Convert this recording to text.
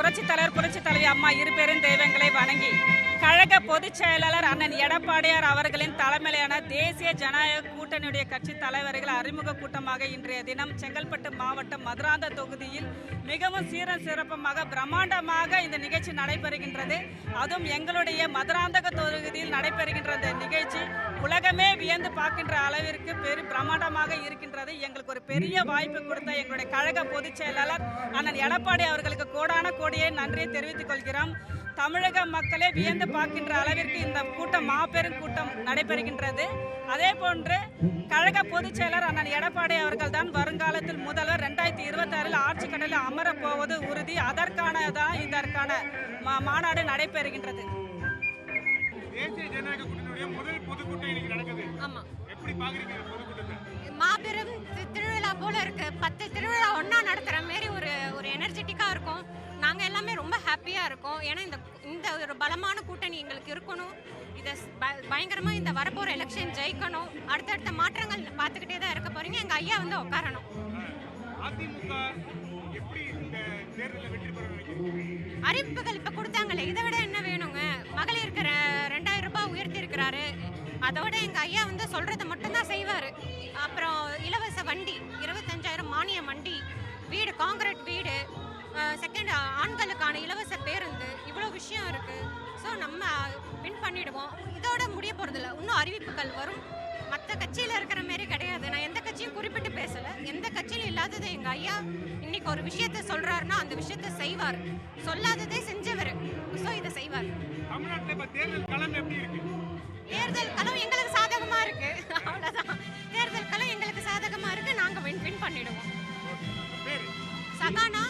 புரட்சி தலைவி அம்மா இரு பெரும் தெய்வங்களை வணங்கி கழக பொதுச் செயலாளர் அண்ணன் எடப்பாடியார் அவர்களின் தலைமையிலான தேசிய ஜனநாயக கூட்டணியுடைய கட்சி தலைவர்கள் அறிமுக கூட்டமாக இன்றைய தினம் செங்கல்பட்டு மாவட்டம் மதுராந்த தொகுதியில் மிகவும் சிறப்பமாக பிரம்மாண்டமாக இந்த நிகழ்ச்சி நடைபெறுகின்றது. அதுவும் எங்களுடைய மதுராந்தக தொகுதியில் நடைபெறுகின்ற இந்த நிகழ்ச்சி உலகமே வியந்து பார்க்கின்ற அளவிற்கு பெரும் பிரம்மாண்டமாக இருக்கின்றது. எங்களுக்கு ஒரு பெரிய வாய்ப்பு கொடுத்த எங்களுடைய கழக பொதுச் செயலாளர் அண்ணன் எடப்பாடி அவர்களுக்கு கோடான கோடியை நன்றியை தெரிவித்துக் கொள்கிறோம். தமிழக மக்களே வியந்து பார்க்கின்ற அளவிற்கு இந்த கூட்டம் மாபெரும் கூட்டம் நடைபெறுகின்றது. அதே போன்று கழக பொதுச் செயலர் அண்ணன் எடப்பாடி அவர்கள் தான் வருங்காலத்தில் முதல்வர் 2026 ஆட்சி கட்டளையில் அமரப்போவது உறுதி. இதற்கான மாநாடு நடைபெறுகின்றது. தேசிய ஜனநாயக கூட்டணியுடைய முதல் பொதுக்கூட்டம் இன்னைக்கு நடக்குது. ஆமா, எப்படி பாக்குறீங்க பொதுக்கூட்டத்தை? மாபெரும் திருவிழா போல இருக்கு. 10 திருவிழா ஒன்னா நடத்துற மாதிரி ஒரு எனர்ஜெட்டிக்கா இருக்கும். நாங்க எல்லாமே ரொம்ப ஹாப்பியா இருக்கோம். ஏன்னா இந்த ஒரு பலமான கூட்டணி எங்களுக்கு இருக்கணும். இதை பயங்கரமா இந்த வரப்போற எலெக்ஷன் ஜெயிக்கணும். அடுத்தடுத்த மாற்றங்கள் பார்த்துக்கிட்டே தான் இருக்க போறீங்க. எங்க ஐயா வந்து உட்காரணும். அதிமுக எப்படி இந்த தேர்தலில் வெற்றி பெற நினைக்கிறீங்க? அறிவிப்புகள் இப்ப கொடுத்தாங்களே, இதை விட என்ன வேணுங்க? மகளிருக்கு 2000 ரூபாய் உயர்த்தி இருக்கிறாரு. அதோட எங்க ஐயா வந்து சொல்றதை மட்டும்தான் செய்வாரு. அப்புறம் இலவச வண்டி 25,000 மானிய வண்டி, வீடு காங்கிரீட் வீடு, செகண்ட் ஆண்களுக்கான இலவச பேருந்து, இவ்வளோ விஷயம் இருக்கு. ஸோ நம்ம வின் பண்ணிடுவோம். இதோட முடிய போறதில்ல, இன்னும் அறிவிப்புகள் வரும். மற்ற கட்சியில் இருக்கிற மாரி கிடையாது. நான் எந்த கட்சியும் குறிப்பிட்டு பேசலை. எந்த கட்சியிலும் இல்லாதது எங்க ஐயா இன்னைக்கு ஒரு விஷயத்த சொல்றாருன்னா அந்த விஷயத்த செய்வார். சொல்லாததே செஞ்சவர். ஸோ இதை செய்வார். தமிழ்நாட்டில் இப்போ தேர்தல் களம் எப்படி இருக்கு? தேர்தல் களம் எங்களுக்கு சாதகமா இருக்கு. அவ்வளவுதான். தேர்தல் களம் எங்களுக்கு சாதகமா இருக்கு. நாங்க வின் பண்ணிடுவோம். சகானா